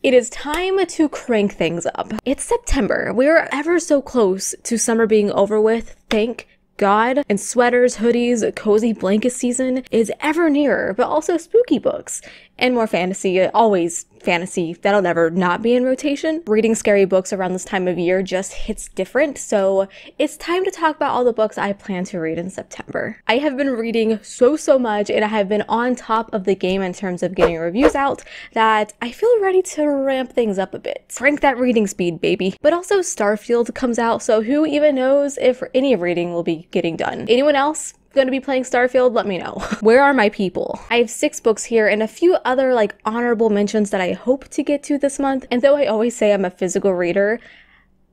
It is time to crank things up. It's September. We're ever so close to summer being over with, thank God, and sweaters, hoodies, cozy blanket season is ever nearer, but also spooky books and more fantasy, always fantasy. That'll never not be in rotation. Reading scary books around this time of year just hits different, so it's time to talk about all the books I plan to read in September. I have been reading so much, and I have been on top of the game in terms of getting reviews out that I feel ready to ramp things up a bit. Crank that reading speed, baby. But also Starfield comes out, so who even knows if any reading will be getting done. Anyone else going to be playing Starfield? Let me know. Where are my people? I have 6 books here and a few other like honorable mentions that I hope to get to this month. And though I always say I'm a physical reader,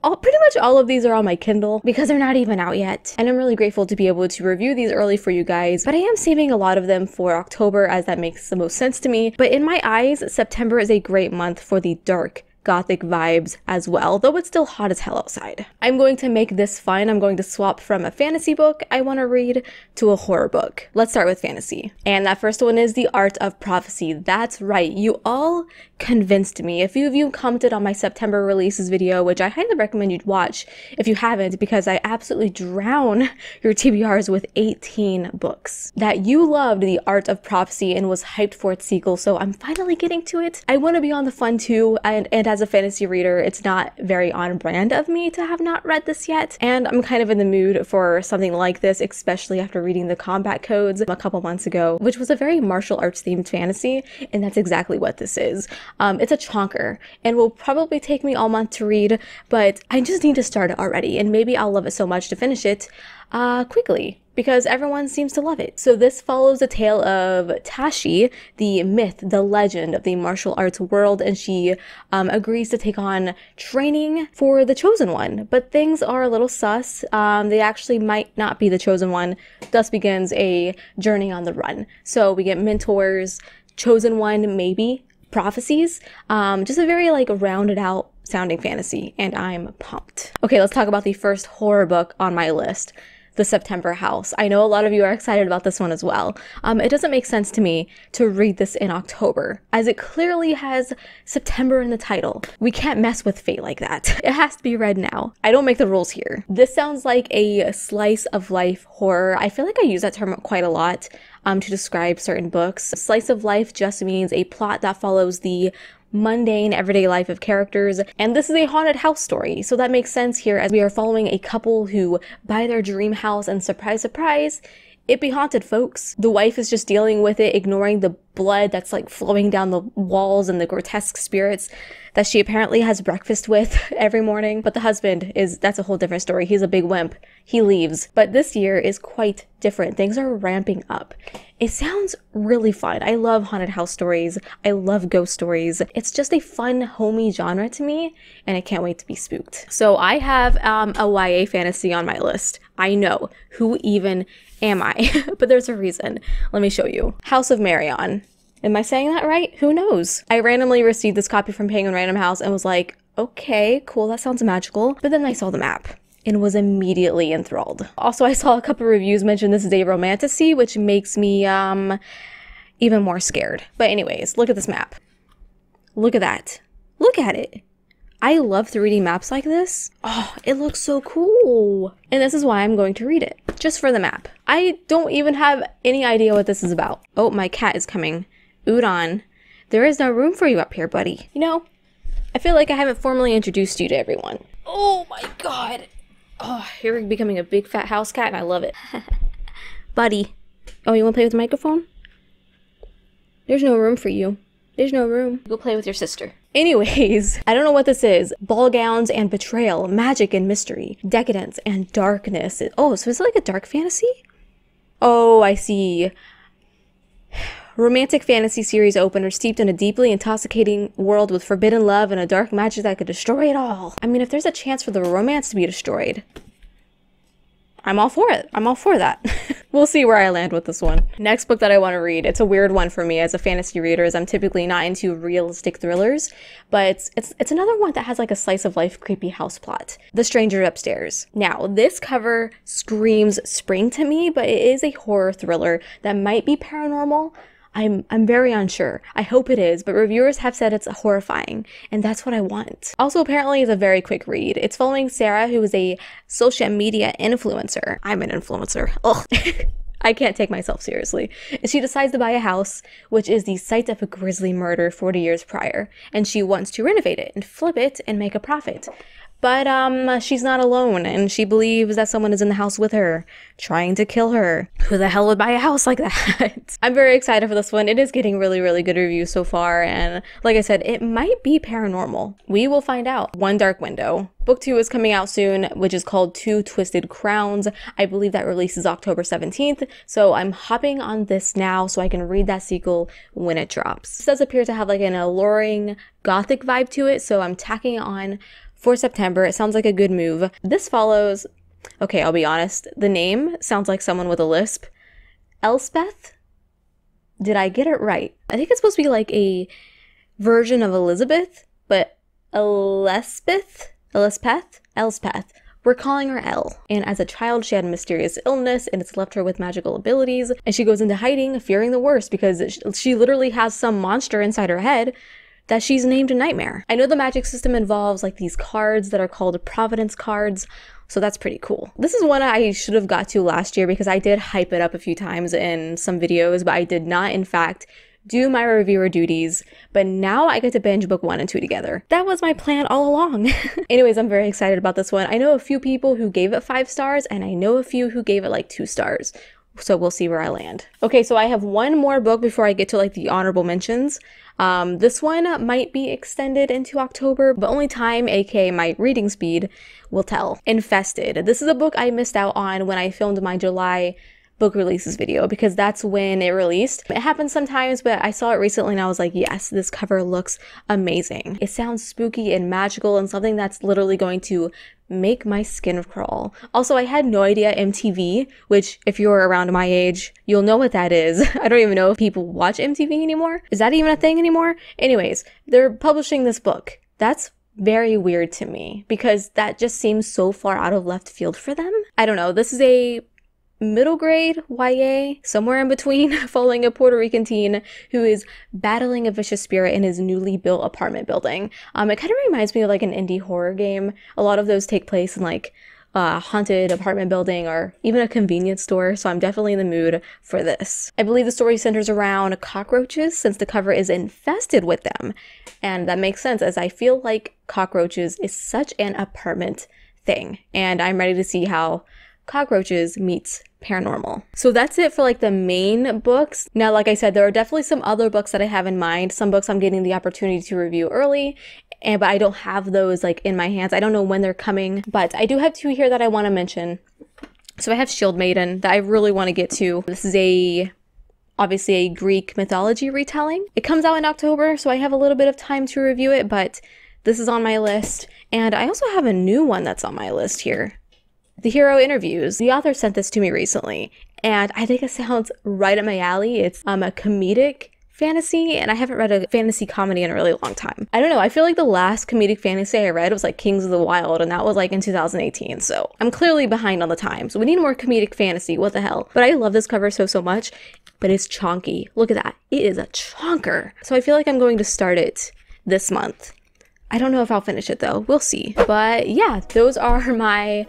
pretty much all of these are on my Kindle because they're not even out yet. And I'm really grateful to be able to review these early for you guys, but I am saving a lot of them for October as that makes the most sense to me. But in my eyes, September is a great month for the dark Gothic vibes as well, though it's still hot as hell outside. I'm going to make this fun. I'm going to swap from a fantasy book I want to read to a horror book. Let's start with fantasy. And that first one is The Art of Prophecy. That's right, you all convinced me. A few of you commented on my September releases video, which I highly recommend you'd watch if you haven't, because I absolutely drown your TBRs with 18 books. That you loved The Art of Prophecy and was hyped for its sequel, so I'm finally getting to it. I want to be on the fun too, and as a fantasy reader, it's not very on brand of me to have not read this yet, and I'm kind of in the mood for something like this, especially after reading the combat codes a couple months ago, which was a very martial arts themed fantasy, and that's exactly what this is. It's a chonker, and will probably take me all month to read, but I just need to start it already, and maybe I'll love it so much to finish it quickly, because everyone seems to love it. So this follows the tale of Tashi, the myth, the legend of the martial arts world, and she agrees to take on training for the Chosen One. But things are a little sus. They actually might not be the Chosen One. Thus begins a journey on the run. So we get mentors, Chosen One, maybe, prophecies, just a very like rounded out sounding fantasy, and I'm pumped. Okay, let's talk about the first horror book on my list, The September House. I know a lot of you are excited about this one as well. It doesn't make sense to me to read this in October, as it clearly has September in the title. We can't mess with fate like that. It has to be read now. I don't make the rules here. This sounds like a slice of life horror. I feel like I use that term quite a lot to describe certain books. Slice of life just means a plot that follows the mundane everyday life of characters, and this is a haunted house story, so that makes sense here as we are following a couple who buy their dream house and surprise surprise, it be haunted, folks. The wife is just dealing with it, ignoring the blood that's like flowing down the walls and the grotesque spirits that she apparently has breakfast with every morning. But the husband that's a whole different story. He's a big wimp. He leaves. But this year is quite different. Things are ramping up. It sounds really fun. I love haunted house stories. I love ghost stories. It's just a fun, homey genre to me, and I can't wait to be spooked. So I have a YA fantasy on my list. I know, who even am I? But there's a reason. Let me show you. House of Marion. Am I saying that right? Who knows? I randomly received this copy from Penguin Random House and was like, okay, cool, that sounds magical. But then I saw the map and was immediately enthralled. Also, I saw a couple reviews mention this is a romantasy, which makes me even more scared. But anyways, look at this map. Look at that. Look at it. I love 3D maps like this. Oh, it looks so cool. And this is why I'm going to read it, just for the map. I don't even have any idea what this is about. Oh, my cat is coming. Udon, there is no room for you up here, buddy. You know, I feel like I haven't formally introduced you to everyone. Oh my God. Oh, you're becoming a big fat house cat and I love it. Buddy. Oh, you wanna play with the microphone? There's no room for you. There's no room. Go play with your sister. Anyways, I don't know what this is. Ball gowns and betrayal, magic and mystery, decadence and darkness. Oh, so is it like a dark fantasy? Oh, I see. Romantic fantasy series opener steeped in a deeply intoxicating world with forbidden love and a dark magic that could destroy it all. I mean, if there's a chance for the romance to be destroyed, I'm all for it. I'm all for that. We'll see where I land with this one. Next book that I want to read, it's a weird one for me as a fantasy reader, as I'm typically not into realistic thrillers, but it's another one that has like a slice of life creepy house plot. The Stranger Upstairs. Now, this cover screams spring to me, but it is a horror thriller that might be paranormal. I'm very unsure. I hope it is, but reviewers have said it's horrifying, and that's what I want. Also, apparently it's a very quick read. It's following Sarah, who is a social media influencer. I'm an influencer. Ugh. I can't take myself seriously. She decides to buy a house, which is the site of a grisly murder 40 years prior, and she wants to renovate it and flip it and make a profit. But she's not alone, and she believes that someone is in the house with her, trying to kill her. Who the hell would buy a house like that? I'm very excited for this one. It is getting really, really good reviews so far, and like I said, it might be paranormal. We will find out. One Dark Window. Book 2 is coming out soon, which is called Two Twisted Crowns. I believe that releases October 17th, so I'm hopping on this now so I can read that sequel when it drops. This does appear to have like an alluring gothic vibe to it, so I'm tacking it on for September. It sounds like a good move. This follows, okay, I'll be honest, the name sounds like someone with a lisp. Elspeth? Did I get it right? I think it's supposed to be like a version of Elizabeth, but Elspeth? We're calling her Elle. And as a child, she had a mysterious illness and it's left her with magical abilities. And she goes into hiding, fearing the worst because she literally has some monster inside her head that she's named a Nightmare. I know the magic system involves like these cards that are called Providence cards, so that's pretty cool. This is one I should have got to last year because I did hype it up a few times in some videos, but I did not, in fact, do my reviewer duties, but now I get to binge book 1 and 2 together. That was my plan all along. Anyways, I'm very excited about this one. I know a few people who gave it 5 stars, and I know a few who gave it like 2 stars. So we'll see where I land. Okay, so I have one more book before I get to like the honorable mentions. This one might be extended into October, but only time, aka my reading speed, will tell. Infested. This is a book I missed out on when I filmed my July book releases video because that's when it released. It happens sometimes, but I saw it recently and I was like, yes, this cover looks amazing. It sounds spooky and magical and something that's literally going to make my skin crawl. Also, I had no idea MTV, which if you're around my age, you'll know what that is. I don't even know if people watch MTV anymore. Is that even a thing anymore? Anyways, they're publishing this book. That's very weird to me because that just seems so far out of left field for them. I don't know. This is a middle grade YA, somewhere in between, following a Puerto Rican teen who is battling a vicious spirit in his newly built apartment building. It kind of reminds me of like an indie horror game. A lot of those take place in like a haunted apartment building or even a convenience store, so I'm definitely in the mood for this. I believe the story centers around cockroaches since the cover is infested with them, and that makes sense as I feel like cockroaches is such an apartment thing, and I'm ready to see how cockroaches meets paranormal. So that's it for like the main books. Now, like I said, there are definitely some other books that I have in mind. Some books I'm getting the opportunity to review early, but I don't have those like in my hands. I don't know when they're coming, but I do have 2 here that I want to mention. So I have Shield Maiden that I really want to get to. This is obviously a Greek mythology retelling. It comes out in October, so I have a little bit of time to review it, but this is on my list. And I also have a new one that's on my list here. The Hero Interviews. The author sent this to me recently, and I think it sounds right up my alley. It's a comedic fantasy, and I haven't read a fantasy comedy in a really long time. I don't know, I feel like the last comedic fantasy I read was like Kings of the Wild, and that was like in 2018, so I'm clearly behind on the times. We need more comedic fantasy, what the hell. But I love this cover so much, but it's chonky. Look at that, it is a chonker. So I feel like I'm going to start it this month. I don't know if I'll finish it though, we'll see. But yeah, those are my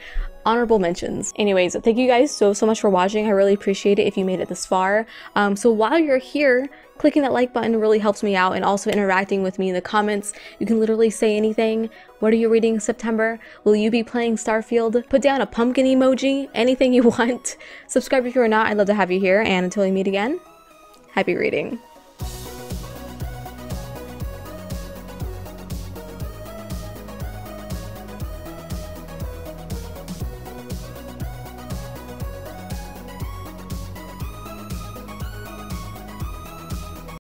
honorable mentions. Anyways, thank you guys so much for watching. I really appreciate it if you made it this far. So while you're here, clicking that like button really helps me out, and also interacting with me in the comments. You can literally say anything. What are you reading in September? Will you be playing Starfield? Put down a pumpkin emoji, anything you want. Subscribe if you're not. I'd love to have you here, and until we meet again, happy reading.